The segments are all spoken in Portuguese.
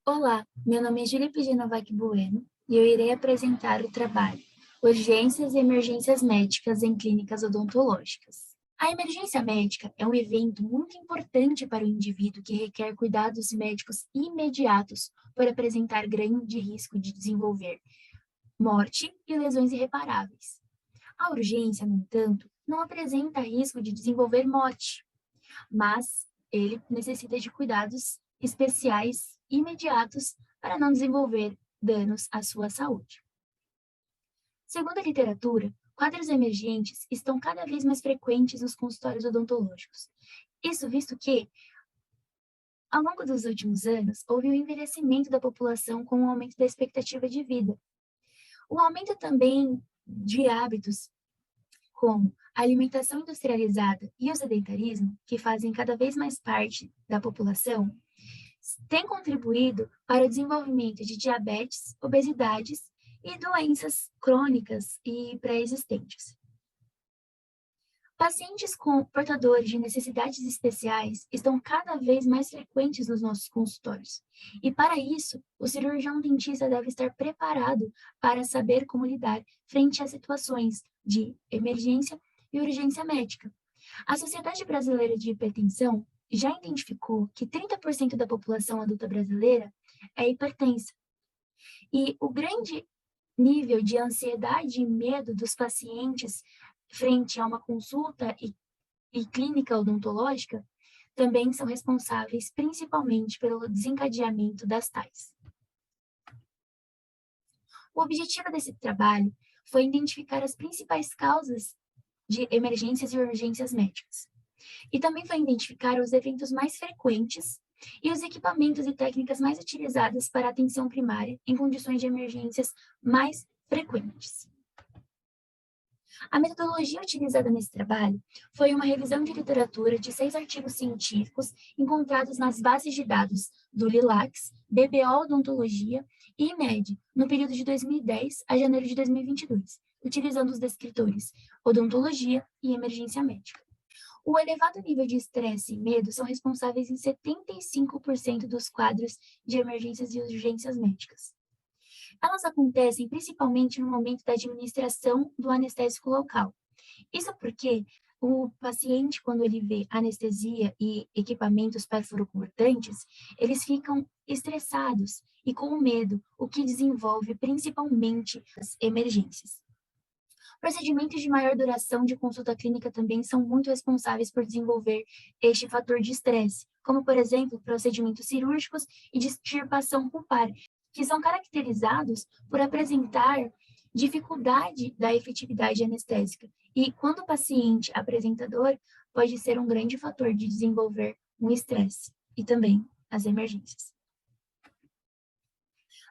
Olá, meu nome é Julipe Genovac Bueno e eu irei apresentar o trabalho Urgências e Emergências Médicas em Clínicas Odontológicas. A emergência médica é um evento muito importante para o indivíduo que requer cuidados médicos imediatos por apresentar grande risco de desenvolver morte e lesões irreparáveis. A urgência, no entanto, não apresenta risco de desenvolver morte, mas ele necessita de cuidados especiais imediatos para não desenvolver danos à sua saúde. Segundo a literatura, quadros emergentes estão cada vez mais frequentes nos consultórios odontológicos. Isso visto que, ao longo dos últimos anos, houve um envelhecimento da população com o aumento da expectativa de vida. O aumento também de hábitos como a alimentação industrializada e o sedentarismo, que fazem cada vez mais parte da população, têm contribuído para o desenvolvimento de diabetes, obesidades e doenças crônicas e pré-existentes. Pacientes com portadores de necessidades especiais estão cada vez mais frequentes nos nossos consultórios. E para isso, o cirurgião dentista deve estar preparado para saber como lidar frente a situações de emergência e urgência médica. A Sociedade Brasileira de Hipertensão já identificou que 30% da população adulta brasileira é hipertensa. E o grande nível de ansiedade e medo dos pacientes frente a uma consulta e clínica odontológica também são responsáveis principalmente pelo desencadeamento das tais. O objetivo desse trabalho foi identificar as principais causas de emergências e urgências médicas. E também foi identificar os eventos mais frequentes e os equipamentos e técnicas mais utilizadas para a atenção primária em condições de emergências mais frequentes. A metodologia utilizada nesse trabalho foi uma revisão de literatura de 6 artigos científicos encontrados nas bases de dados do LILACS, BBO Odontologia e IMED, no período de 2010 a janeiro de 2022, utilizando os descritores odontologia e emergência médica. O elevado nível de estresse e medo são responsáveis em 75% dos quadros de emergências e urgências médicas. Elas acontecem principalmente no momento da administração do anestésico local. Isso porque o paciente, quando ele vê anestesia e equipamentos perfurocortantes, eles ficam estressados e com medo, o que desenvolve principalmente as emergências. Procedimentos de maior duração de consulta clínica também são muito responsáveis por desenvolver este fator de estresse, como, por exemplo, procedimentos cirúrgicos e de extirpação pulpar, que são caracterizados por apresentar dificuldade da efetividade anestésica. E quando o paciente apresenta dor, pode ser um grande fator de desenvolver um estresse e também as emergências.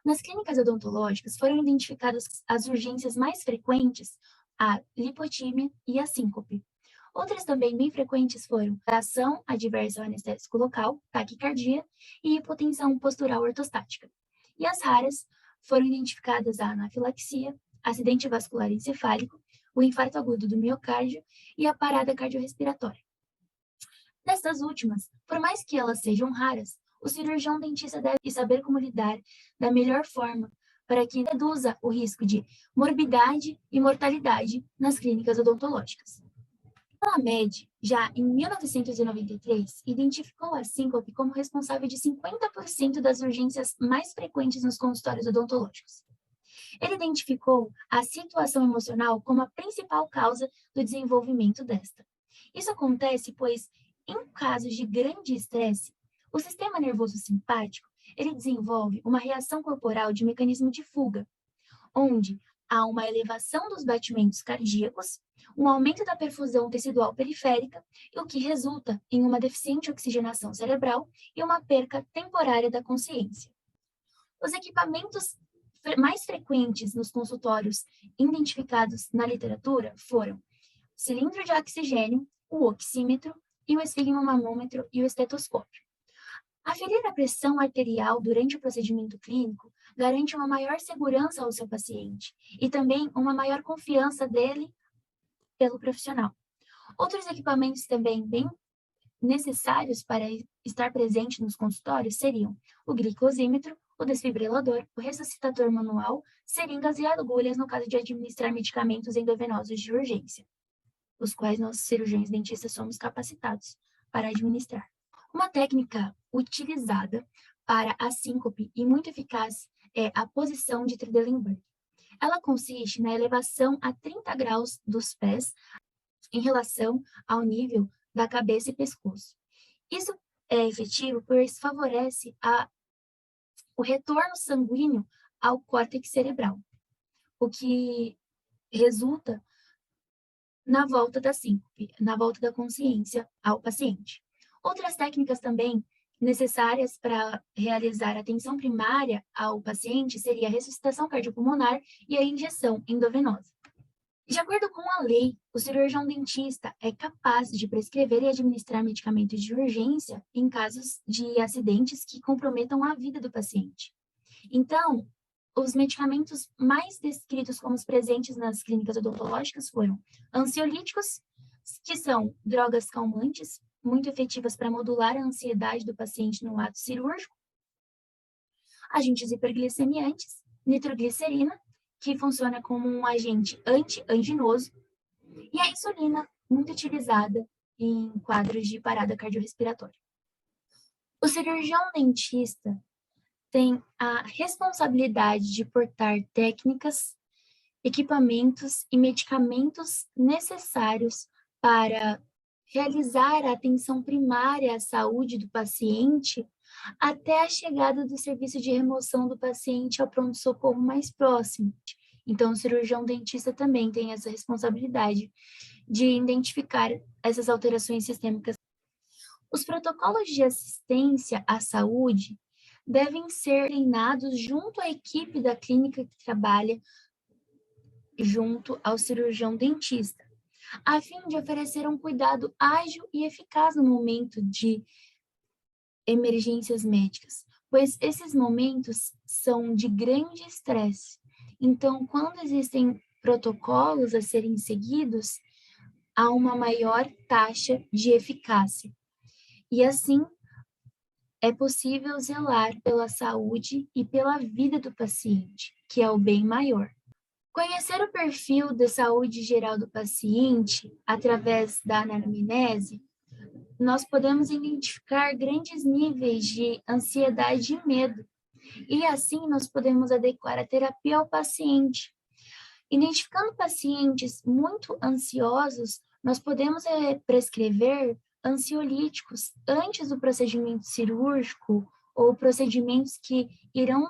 Nas clínicas odontológicas foram identificadas as urgências mais frequentes, a lipotímia e a síncope. Outras também bem frequentes foram a ação adversa ao anestésico local, taquicardia e hipotensão postural ortostática. E as raras foram identificadas a anafilaxia, acidente vascular encefálico, o infarto agudo do miocárdio e a parada cardiorrespiratória. Destas últimas, por mais que elas sejam raras, o cirurgião dentista deve saber como lidar da melhor forma para que reduza o risco de morbidade e mortalidade nas clínicas odontológicas. A MED, já em 1993, identificou a síncope como responsável de 50% das urgências mais frequentes nos consultórios odontológicos. Ele identificou a situação emocional como a principal causa do desenvolvimento desta. Isso acontece pois, em casos de grande estresse, o sistema nervoso simpático ele desenvolve uma reação corporal de mecanismo de fuga, onde há uma elevação dos batimentos cardíacos, um aumento da perfusão tecidual periférica, o que resulta em uma deficiente oxigenação cerebral e uma perca temporária da consciência. Os equipamentos mais frequentes nos consultórios identificados na literatura foram o cilindro de oxigênio, o oxímetro e o esfigmomamômetro e o estetoscópio. Aferir a pressão arterial durante o procedimento clínico garante uma maior segurança ao seu paciente e também uma maior confiança dele pelo profissional. Outros equipamentos também bem necessários para estar presente nos consultórios seriam o glicosímetro, o desfibrilador, o ressuscitador manual, seringas e agulhas no caso de administrar medicamentos endovenosos de urgência, os quais nós cirurgiões dentistas somos capacitados para administrar. Uma técnica utilizada para a síncope e muito eficaz é a posição de Trendelenburg. Ela consiste na elevação a 30 graus dos pés em relação ao nível da cabeça e pescoço. Isso é efetivo pois favorece o retorno sanguíneo ao córtex cerebral, o que resulta na volta da síncope, na volta da consciência ao paciente. Outras técnicas também necessárias para realizar a atenção primária ao paciente seria a ressuscitação cardiopulmonar e a injeção endovenosa. De acordo com a lei, o cirurgião dentista é capaz de prescrever e administrar medicamentos de urgência em casos de acidentes que comprometam a vida do paciente. Então, os medicamentos mais descritos como os presentes nas clínicas odontológicas foram ansiolíticos, que são drogas calmantes, muito efetivas para modular a ansiedade do paciente no ato cirúrgico, agentes hiperglicemiantes, nitroglicerina, que funciona como um agente anti-anginoso, e a insulina, muito utilizada em quadros de parada cardiorrespiratória. O cirurgião dentista tem a responsabilidade de portar técnicas, equipamentos e medicamentos necessários para realizar a atenção primária à saúde do paciente até a chegada do serviço de remoção do paciente ao pronto-socorro mais próximo. Então, o cirurgião dentista também tem essa responsabilidade de identificar essas alterações sistêmicas. Os protocolos de assistência à saúde devem ser treinados junto à equipe da clínica que trabalha junto ao cirurgião dentista, a fim de oferecer um cuidado ágil e eficaz no momento de emergências médicas, pois esses momentos são de grande estresse. Então, quando existem protocolos a serem seguidos, há uma maior taxa de eficácia. E assim, é possível zelar pela saúde e pela vida do paciente, que é o bem maior. Conhecer o perfil de saúde geral do paciente através da anamnese, nós podemos identificar grandes níveis de ansiedade e medo, e assim nós podemos adequar a terapia ao paciente. Identificando pacientes muito ansiosos, nós podemos prescrever ansiolíticos antes do procedimento cirúrgico ou procedimentos que irão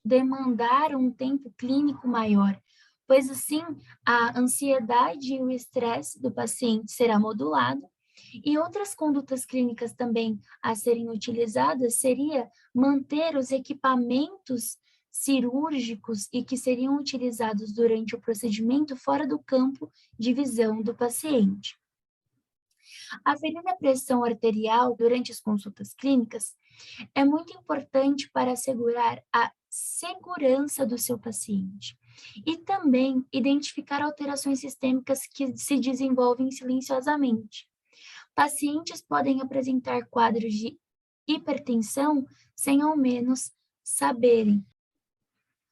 demandar um tempo clínico maior, pois assim a ansiedade e o estresse do paciente será modulado. E outras condutas clínicas também a serem utilizadas seria manter os equipamentos cirúrgicos e que seriam utilizados durante o procedimento fora do campo de visão do paciente. Aferir a pressão arterial durante as consultas clínicas é muito importante para assegurar a segurança do seu paciente e também identificar alterações sistêmicas que se desenvolvem silenciosamente. Pacientes podem apresentar quadros de hipertensão sem ao menos saberem.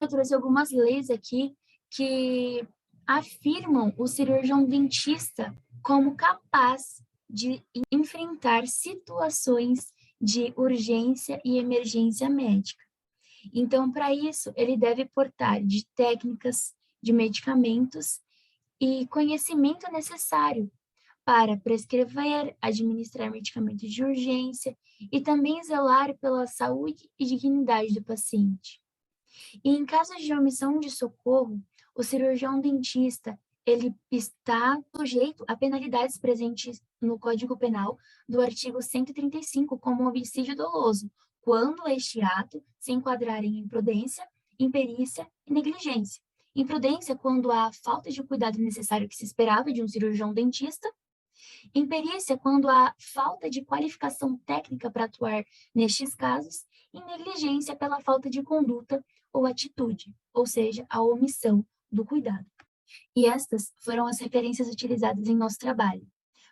Eu trouxe algumas leis aqui que afirmam o cirurgião dentista como capaz de enfrentar situações de urgência e emergência médica. Então, para isso, ele deve portar de técnicas, de medicamentos e conhecimento necessário para prescrever, administrar medicamentos de urgência e também zelar pela saúde e dignidade do paciente. E em casos de omissão de socorro, o cirurgião dentista ele está sujeito a penalidades presentes no Código Penal do artigo 135 como homicídio doloso, quando este ato se enquadrar em imprudência, imperícia e negligência. Imprudência quando há falta de cuidado necessário que se esperava de um cirurgião dentista. Imperícia quando há falta de qualificação técnica para atuar nestes casos. E negligência pela falta de conduta ou atitude, ou seja, a omissão do cuidado. E estas foram as referências utilizadas em nosso trabalho,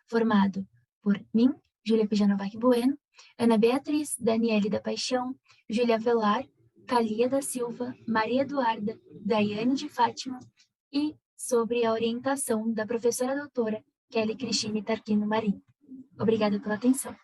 formado por mim, Júlia Pijanovac Bueno, Ana Beatriz, Daniele da Paixão, Júlia Velar, Thalia da Silva, Maria Eduarda, Daiane de Fátima e sobre a orientação da professora doutora Kelly Cristine Tarquino Marim. Obrigada pela atenção.